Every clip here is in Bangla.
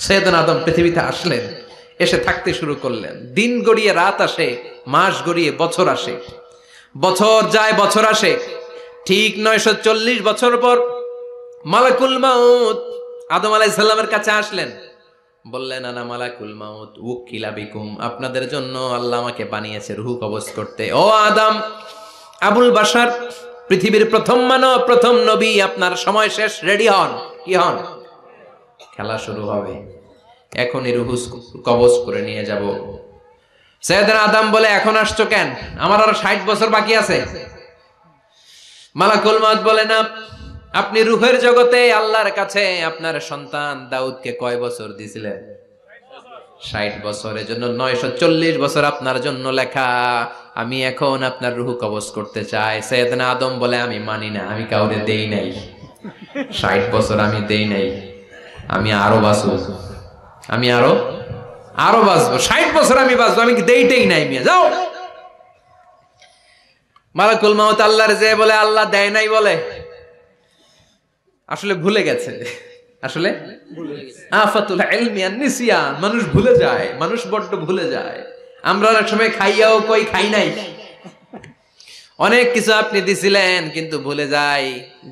সৈয়দনা আদম পৃথিবীতে আসলেন, এসে থাকতে শুরু করলেন। দিন গড়িয়ে রাত আসে, মাস গড়িয়ে বছর আসে, বছর যায় বছর আসে। ঠিক 940 বছর পর মালাকুল মাউত আদম আলাইহিস সালামের কাছে আসলেন, বললেন আনা মালাকুল মাউত উকিলা বিকুম, আপনাদের জন্য আল্লাহ আমাকে বানিয়েছে রূহ কবজ করতে। ও আদম, আবুল বাশার, পৃথিবীর প্রথম মানব, প্রথম নবী, আপনার সময় শেষ, রেডি হন। কি হন? খেলা শুরু হবে, এখনই রূহ কবজ করে নিয়ে যাব। সাইয়েদনা আদম বলে, এখন আসছো কেন? আমার আরো 60 বছর বাকি আছে। মালাকুল মাউত বলে, না, আপনি রূহের জগতে আল্লাহর কাছে আপনার সন্তান দাউদকে কয় বছর দিয়েছিলেন? 60 বছর। এজন্য 940 বছর আপনার জন্য লেখা। আমি এখন আপনার রূহ কবজ করতে চাই। সাইয়েদনা আদম বলে, আমি মানি না, আমি কাউরে দেই নাই। 60 বছর আমি দেই নাই, আমি আরো বাঁচবো, আমি আরো বাঁচবো, 60 বছর আমি বাঁচবো, আমি দেইতেই নাই। মিয়া যাও। মালাকুল মাউত আল্লাহর যে বলে, আল্লাহ দেয় নাই বলে, আসলে ভুলে গেছে। আসলে আফাতুল ইলমি আন নিসিয়ান, মানুষ ভুলে যায়, মানুষ বড্ড ভুলে যায়। আমরা অনেক সময় খাইয়াও কই খাই নাই। অনেক কিছু আপনি দিছিলেন কিন্তু ভুলে যাই,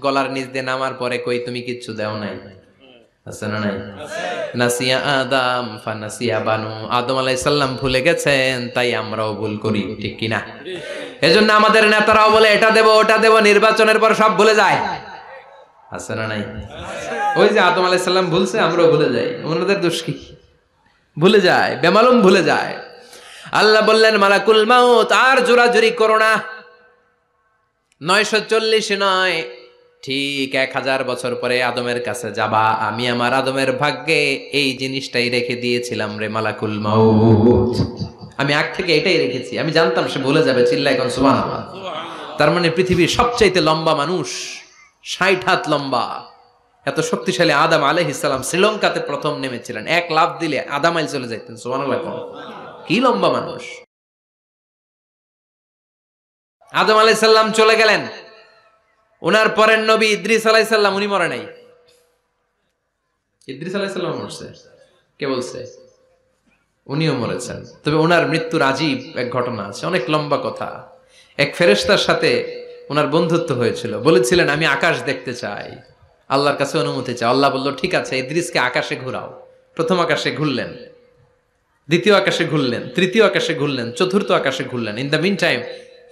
গলার নিচ দিয়ে নামার পরে কই তুমি কিচ্ছু দাও নাই। আছে না নাই? নাসিয়া আদম ফানাসিয়া বানু, আদম আলাইহিস সালাম ভুলে গেছেন, তাই আমরাও ভুল করি, ঠিক কি না? এজন্য আমাদের নেতারাও বলে এটা দেব ওটা দেব, নির্বাচনের পর সব ভুলে যায়। আছে না নাই? ওই যে আদম আলাইহিস সালাম ভুলছে, আমরাও ভুলে যাই। ওনাদের দোষ কি? ভুলে যায়, বেমালুম ভুলে যায়। আল্লাহ বললেন, মালাকুল মাউত আর জোরাজুরি করো না। 940 নয়, ঠিক 1000 বছর পরে আদমের কাছে যাবা। আমি আমার আদমের ভাগ্যে এই জিনিসটাই রেখে দিয়েছিলাম রে মালাকুল মাউত। আমি আগ থেকে এটাই রেখেছি, আমি জানতাম সে ভুলে যাবে। চিল্লায় কোন সুবহানাল্লাহ। তার মানে পৃথিবীর সবচাইতে লম্বা মানুষ, 60 হাত লম্বা, এত শক্তিশালী আদম আলাইহিস সালাম শ্রীলঙ্কাতে প্রথম নেমেছিলেন। এক লাফ দিলে আধা মাইল চলে যাইতেন। সুবহানাল্লাহ। কি লম্বা মানুষ। আদম আলাইহিস সালাম চলে গেলেন, ওনার পরের নবী ইদ্রিস আলাইহিস সালাম, উনি মরে নাই। ইদ্রিস আলাইহিস সালাম মরছে, কে বলছে? উনিও মরেছেন। তবে ওনার মৃত্যুর আজীব এক ঘটনা আছে, অনেক লম্বা কথা। এক ফেরেশতার সাথে ওনার বন্ধুত্ব হয়েছিল, বলেছিলেন আমি আকাশ দেখতে চাই, আল্লাহর কাছে অনুমতি চাই। আল্লাহ বলল ঠিক আছে, ইদ্রিসকে আকাশে ঘুরাও। প্রথম আকাশে ঘুরলেন, দ্বিতীয় আকাশে ঘুরলেন, তৃতীয় আকাশে ঘুরলেন, চতুর্থ আকাশে ঘুরলেন। ইন দ্য মিন টাইম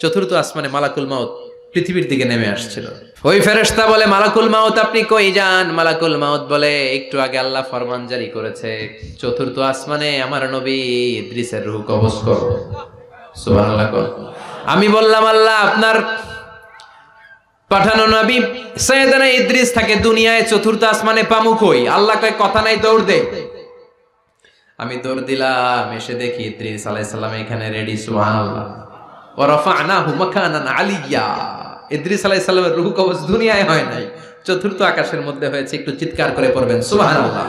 চতুর্থ আসমানে মালাকুল মাউত পৃথিবীর দিকে নেমে আসছিল। ওই ফেরেশতা বলে, মালাকুল মাউত আপনি কই যান? মালাকুল মাউত বলে, একটু আগে আল্লাহ ফরমান জারি করেছে, চতুর্থ আসমানে আমার নবী ইদ্রিসের রূহ কবজ করো। সুবহানাল্লাহ। আমি বললাম, আল্লাহ আপনার পাঠানো নবী সাইয়েদনা ইদ্রিস থাকে দুনিয়ায়, চতুর্থ আসমানে পামু কই? আল্লাহ কয় কথা নাই, দৌড় দে। আমি দৌড় দিলাম, এসে দেখি ইদ্রিস আলাইহিস সালাম এখানে রেডি। সুবহানাল্লাহ। ওয়া রাফা'নাহু মাকানান আলিয়্যা। ইদ্রিস আলাইহিস সালামের রূহ কবজ দুনিয়ায় হয় নাই, চতুর্থ আকাশের মধ্যে হয়েছে। একটু চিৎকার করে পড়বেন সুবহানাল্লাহ।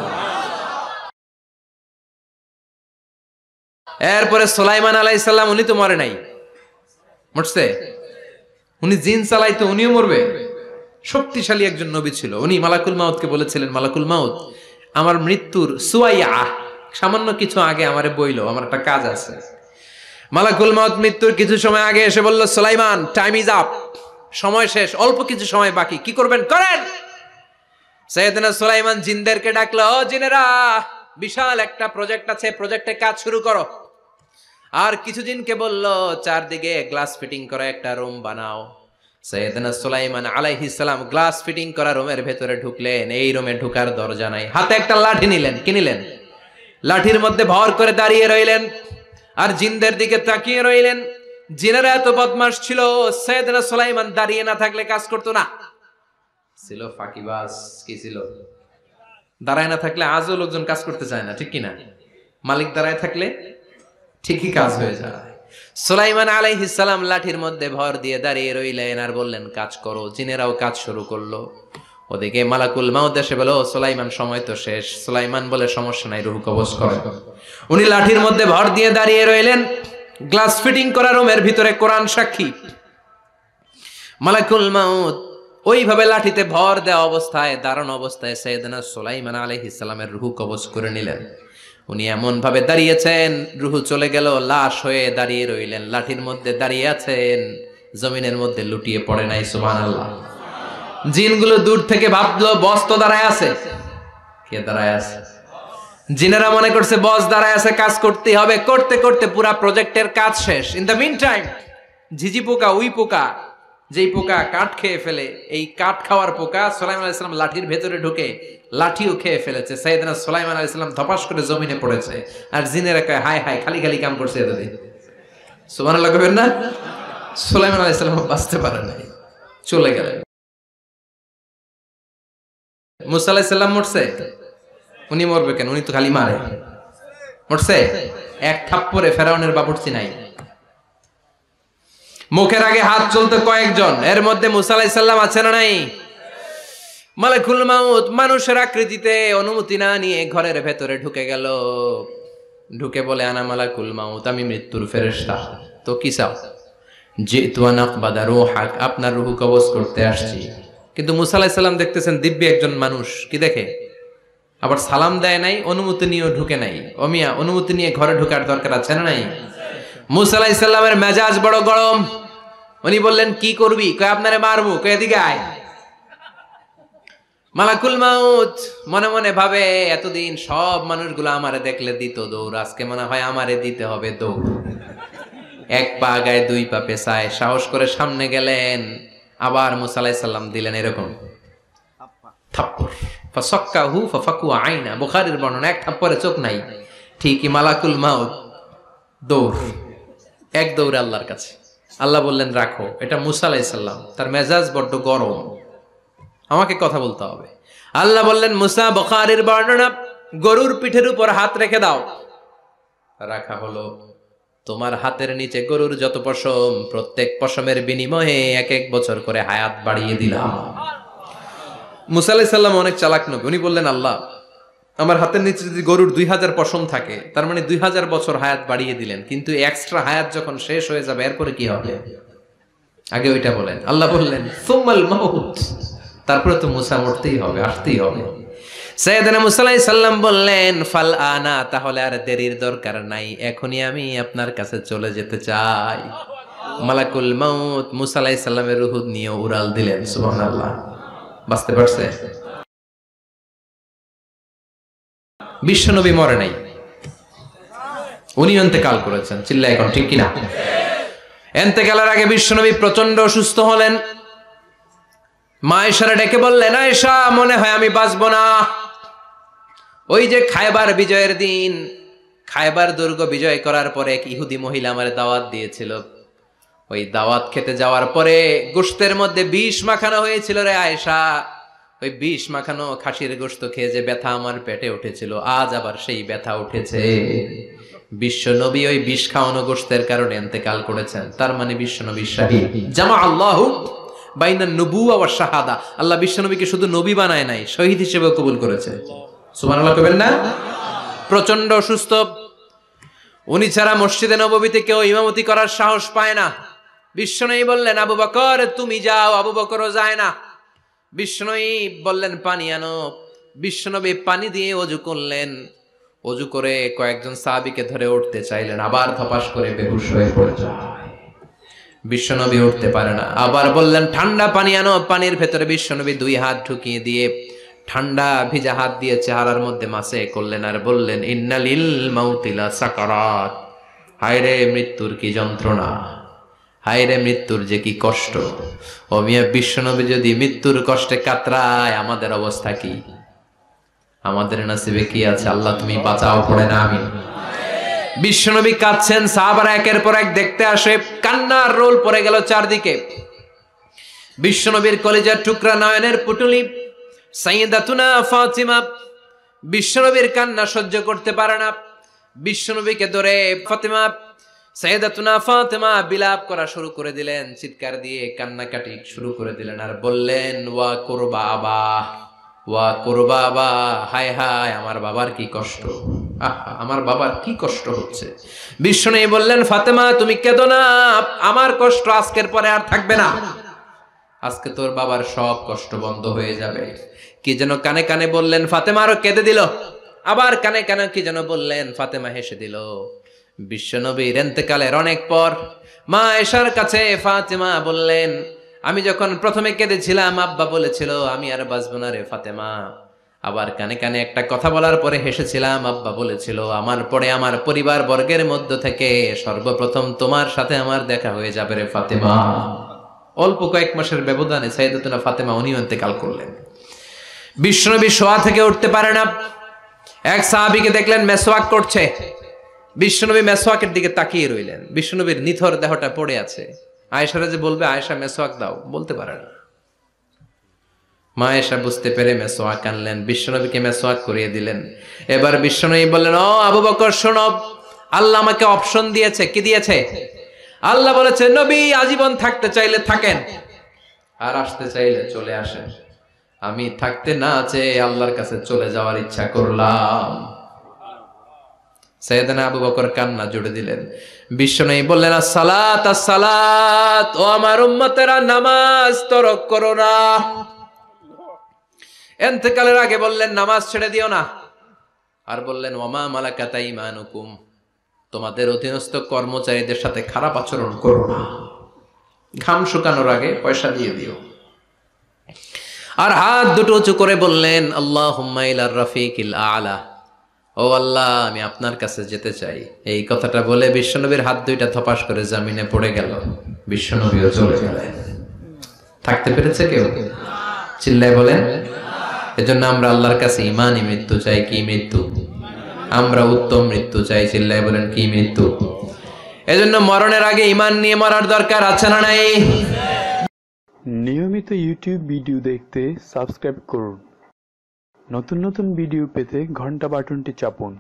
এরপরে সুলাইমান আলাইহিস সালাম, উনি তো মরে নাই, মরছে। উনি জিন চালাইতো, উনিও মরবে। শক্তিশালী একজন নবী ছিল। উনি মালাকুল মাউতকে বলেছিলেন, মালাকুল মাউত আমার মৃত্যুর সুয়াইয়া, সামান্য কিছু আগে আমারে বইলো, আমার একটা কাজ আছে। মালাকুল মাউত মৃত্যুর কিছু সময় আগে এসে বলল, সুলাইমান টাইম ইজ আপ, সময় শেষ, অল্প কিছু সময় বাকি, কি করবেন করেন। সাইয়েদনা সুলাইমান জিনদেরকে ডাকলো, ও জিনেরা, বিশাল একটা প্রজেক্ট আছে, প্রজেক্টে কাজ শুরু করো। আর কিছু জিনকে বলল, চারদিকে গ্লাস ফিটিং করা একটা রুম বানাও। সাইয়েদনা সুলাইমান আলাইহিস সালাম গ্লাস ফিটিং করা রুমের ভেতরে ঢুকলেন। এই রুমে ঢুকার দরজা নাই, হাতে একটা লাঠি নিলেন। কি নিলেন? লাঠির মধ্যে ভর করে দাঁড়িয়ে রইলেন আর জিনদের দিকে তাকিয়ে রইলেন। জিনেরা এত বদমাশ ছিল, সাইয়েদনা সুলাইমান দাঁড়িয়ে না থাকলে কাজ করতো না। ছিল ফাঁকিবাজ। কি ছিল? দাঁড়ায় না থাকলে আজও লোকজন কাজ করতে চায় না, ঠিক কিনা? মালিক দাঁড়ায় থাকলে ঠিকই কাজ হয়ে যায়। সুলাইমান আলাইহিস সালাম লাঠির মধ্যে ভর দিয়ে দাঁড়িয়ে রইলেন আর বললেন কাজ করো। জিনেরাও কাজ শুরু করলো। ওদিকে মালাকুল মাউত এসে বলে, ও সুলাইমান সময় তো শেষ। সুলাইমান বলে, সমস্যা নাই, রূহ কবজ করো। উনি লাঠির মধ্যে ভর দিয়ে দাঁড়িয়ে রইলেন। গ্লাস ফিটিং করা রুমের ভিতরে কোরআন সাক্ষী। মালাকুল মাউত ওইভাবে লাঠিতে ভর দেওয়া অবস্থায় দাঁড়ানো অবস্থায় সাইয়েদনা সুলাইমান আলাইহিস সালামের রূহ কবজ করে নিলেন। উনি এমন ভাবে দাঁড়িয়েছেন, রূহ চলে গেল, লাশ হয়ে দাঁড়িয়ে রইলেন, লাঠির মধ্যে দাঁড়িয়ে আছেন, জমিনের মধ্যে লুটিয়ে পড়ে নাই। সুবহানাল্লাহ। জিনগুলো দূর থেকে ভাবলো বস তো দাঁড়ায় আছে। কে দাঁড়ায় আছে? জিনেরা মনে করছে বস দাঁড়ায় আছে, কাজ করতে হবে। করতে করতে পুরা প্রজেক্টের কাজ শেষ। ইন দ্য মিন টাইম ঝিঝি পোকা, উই পোকা, যেই পোকা কাঠ খেয়ে ফেলে, এই কাঠ খাওয়ার পোকা সুলাইমান আলাইহিস সালাম লাঠির ভেতরে ঢুকে লাঠিও খেয়ে ফেলেছে। সাইয়েদনা সুলাইমান আলাইহিস সালাম ধপাস করে জমিনে পড়েছে। আর জিনেরা কয় হায় হায়, খালি খালি কাম করছে এতদিন। সুবহানাল্লাহ কইবেন না? সুলাইমান আলাইহিস সালাম বাঁচতে পারে নাই, চলে গেলেন। মুসা আলাইহিস সালাম মরছে? উনি মরবে কেন? উনি তো খালি মারে। মরছে? এক থাপ্পড়ে ফেরাউনের বাবুর্চি নাই। মুখের আগে হাত চলতে কয়েকজন, এর মধ্যে মুসা আলাইহিস সালাম আছে না নাই? মালাকুল মাউত মানুষের আকৃতিতে অনুমতি না নিয়ে ঘরের ভেতরে ঢুকে গেল। ঢুকে বলে আনা মালাকুল মাউত, আমি মৃত্যুর ফেরেশতা। তো কি চাও? জিতু আন আকবাদা রূহাক, আপনার রূহ কবজ করতে আসছি। কিন্তু মুসা আলাইহিস সালাম দেখতেছেন দিব্য একজন মানুষ, কি দেখে? আবার সালাম দেয় নাই, অনুমতি নিয়েও ঢুকে নাই। অমিয়া অনুমতি নিয়ে ঘরে ঢোকার দরকার আছে না নাই? মুসা আলাইহিস সালামের মেজাজ বড় গরম। উনি বললেন কি করবি? কয় আপনারে মারবো। কয় এদিকে আয়। মালাকুল মাউত মনে মনে ভাবে এতদিন সব মানুষগুলো আমারে দেখলে দিত দৌড়, আজকে মনে হয় আমারে দিতে হবে দৌড়। এক পা গায়ে দুই পা পেছায় সাহস করে সামনে গেলেন। আবার মুসা আলাইহিস সালাম দিলেন এরকম থাপ্পড়। ফাসাক্কাহু ফাফাকু আইনা, বুখারীর বর্ণনা, এক থাপ্পড়ে চোখ নাই। ঠিকই মালাকুল মাউত দৌড়, এক দৌড়ে আল্লাহর কাছে। আল্লাহ বললেন রাখো, এটা মুসা আলাইহিস সালাম, তার মেজাজ বড্ড গরম, আমাকে কথা বলতে হবে। আল্লাহ বললেন মুসা, বুখারীর বর্ণনা, গরুর পিঠের উপর হাত রেখে দাও। রাখা হলো। তোমার হাতের নিচে গরুর যত পশম, প্রত্যেক পশমের বিনিময়ে এক এক বছর করে হায়াত বাড়িয়ে দিলাম। মুসা আলাইহিস সালাম অনেক চালাক নবী। উনি বললেন আল্লাহ, আমার হাতের নিচে যদি গরুর 2000 পশম থাকে, তার মানে 2000 বছর হায়াত বাড়িয়ে দিলেন, কিন্তু এক্সট্রা হায়াত যখন শেষ হয়ে যাবে এরপরে কি হবে? আগে ওইটা বলেন। আল্লাহ বললেন সুম্মাল মাউত, তারপরে তো মুসা মরতেই হবে, আসতেই হবে। সাইয়েদনা মুসা আলাইহিস সালাম বললেন ফাল আনা, তাহলে আর দেরির দরকার নাই, এখনই আমি আপনার কাছে চলে যেতে চাই। মালাকুল মাউত মুসা আলাইহিস সালামের রূহ নিয়ে উড়াল দিলেন। সুবহানাল্লাহ। বাঁচতে পারছে? বিশ্বনবী মরে নাই, উনি ইন্তেকাল করেছেন। চিল্লায় এখন ঠিক কিনা? ইন্তেকালের আগে বিশ্বনবী প্রচন্ড অসুস্থ হলেন। মা আয়েশারে ডেকে বললেন, আয়েশা মনে হয় আমি বাঁচব না। ওই যে খায়বার বিজয়ের দিন, খায়বার দুর্গ বিজয় করার পরে এক ইহুদি মহিলা আমার দাওয়াত দিয়েছিল। ওই দাওয়াত খেতে যাওয়ার পরে গোশতের মধ্যে বিষ মাখানো হয়েছিল রে আয়েশা। ওই বিষ মাখানো খাসির গোশত খেয়ে যে ব্যথা আমার পেটে উঠেছিল, আজ আবার সেই ব্যথা উঠেছে। বিশ্ব নবী ওই বিষ খাওয়ানো গোশতের কারণে ইন্তেকাল করেছেন। তার মানে বিশ্ব নবী শাহীদ। জামা আল্লাহু বাইনান নবুওয়া ওয়াশ শাহাদা, আল্লাহ বিশ্ব নবীকে শুধু নবী বানায় নাই, শহীদ হিসেবে কবুল করেছে। সুবহানাল্লাহ কইবেন না? প্রচন্ড অসুস্থ, উনি ছাড়া মসজিদে নববীতে কেউ ইমামতি করার সাহস পায় না। বিশ্বনবী বললেন আবু বকর তুমি যাও, আবু বকরও যায় না। বিশ্বনবী বললেন পানি আনো। বিশ্বনবী পানি দিয়ে ওযু করলেন। ওযু করে কয়েকজন সাহাবীকে ধরে উঠতে চাইলেন, আবার ধপাস করে বেহুশ হয়ে পড়ে যায়। বিশ্বনবী উঠতে পারে না। আবার বললেন ঠান্ডা পানি আনো। পানির ভেতরে বিশ্বনবী 2 হাত ঢুকিয়ে দিয়ে ঠান্ডা ভিজা হাত দিয়ে চেহারার মধ্যে মাসে করলেন আর বললেন ইন্নালিল মাউতিলা সাকারাত, হায়রে মৃত্যুর কি যন্ত্রণা, হায়রে মৃত্যুর যে কি কষ্ট। ও মিয়া, বিশ্বনবী যদি মৃত্যুর কষ্টে কাতরায়, আমাদের অবস্থা কি? আমাদের নসিবে কি আছে? আল্লাহ তুমি বাঁচাও, পড়ে না আমি। বিশ্বনবী কাঁদছেন, সাহাবারা একের পর এক দেখতে আসে, কান্নার রোল পড়ে গেল চারদিকে। বিশ্বনবীর কলিজার টুকরা নয়নের পুটুলি সাইয়্যিদাতুনা ফাতিমা বিশ্বনবীর কান্না সহ্য করতে পারে না। বিশ্বনবীকে ধরে ফাতিমা, সাইয়্যিদাতুনা ফাতিমা বিলাপ করা শুরু করে দিলেন, চিৎকার দিয়ে কান্নাকাটি শুরু করে দিলেন আর বললেন ওয়া কুরবা আবা, ওয়া কুরবা আবা, হায় হায় আমার বাবার কি কষ্ট, আহা আমার বাবার কি কষ্ট হচ্ছে। বিশ্বনবী বললেন ফাতেমা তুমি কেঁদো না, আমার কষ্ট আজকের পরে আর থাকবে না। আজকে তোর বাবার সব কষ্ট বন্ধ হয়ে যাবে। কি যেন কানে কানে বললেন, ফাতেমা আরো কেঁদে দিল। আবার কানে কানে কি যেন বললেন, ফাতেমা হেসে দিল। বিশ্বনবীর ইন্তেকালের অনেক পর মা আয়েশার কাছে ফাতেমা বললেন, আমি যখন প্রথমে কেঁদেছিলাম আব্বা বলেছিল আমি আর বাঁচব না রে ফাতেমা। আবার কানে কানে একটা কথা বলার পরে হেসেছিলাম, আব্বা বলেছিল আমার পরে আমার পরিবার বর্গের মধ্য থেকে সর্বপ্রথম তোমার সাথে আমার দেখা হয়ে যাবে রে ফাতেমা। অল্প কয়েক মাসের ব্যবধানে সাইয়েদাতুনা ফাতেমা উনিও ইন্তেকাল করলেন। বিশ্বনবী শোয়া থেকে উঠতে পারে না। এক সাহাবীকে দেখলেন মেসওয়াক করছে। বিশ্বনবী মেসওয়াকের দিকে তাকিয়ে রইলেন। বিশ্বনবীর নিথর দেহটা পড়ে আছে। আয়েশারা যে বলবে আয়েশা মেসওয়াক দাও, বলতে পারে না। মা আয়েশা বুঝতে পেরে মেসওয়াক আনলেন, বিশ্বনবীকে মেসওয়াক করিয়ে দিলেন। এবার বিশ্বনবী বললেন, ও আবু বকর শোনো, আল্লাহ আমাকে অপশন দিয়েছে। কি দিয়েছে? আল্লাহ বলেছে নবী আজীবন থাকতে চাইলে থাকেন, আর আসতে চাইলে চলে আসেন। আমি থাকতে না চেয়ে আল্লাহর কাছে চলে যাওয়ার ইচ্ছা করলাম। সাইয়েদনা আবু বকর কান্না জুড়ে দিলেন। বিশ্বনবী বললেন, আসসালাত আসসালাত, ও আমার উম্মতেরা নামাজ তরক করো না। ইন্তেকালের আগে বললেন নামাজ ছেড়ে দিও না। আর বললেন ওয়ামা মালাকাত আইমানুকুম, তোমাদের অধীনস্থ কর্মচারীদের সাথে খারাপ আচরণ করো না। ঘাম শুকানোর আগে পয়সা দিয়ে দিও। আর হাত দুটো উঁচু করে বললেন আল্লাহুম্মা ইলার রাফিকিল আলা, ও আল্লাহ আমি আপনার কাছে যেতে চাই। এই কথাটা বলে বিশ্বনবীর হাত দুইটা থপাস করে জমিনে পড়ে গেল। বিশ্বনবীও চলে গেলেন। থাকতে পেরেছে কেউ? চিল্লায় বলেন। এজন্য আমরা আল্লাহর কাছে ঈমানি মৃত্যু চাই। কি মৃত্যু? আমরা উত্তম মৃত্যু চাই। চিল্লায় বলেন কি মৃত্যু? এজন্য মরণের আগে ঈমান নিয়ে মরার দরকার আছে না নাই? নিয়মিত ইউটিউব ভিডিও দেখতে সাবস্ক্রাইব করুন। নতুন নতুন ভিডিও পেতে ঘন্টা বাটনটি চাপুন।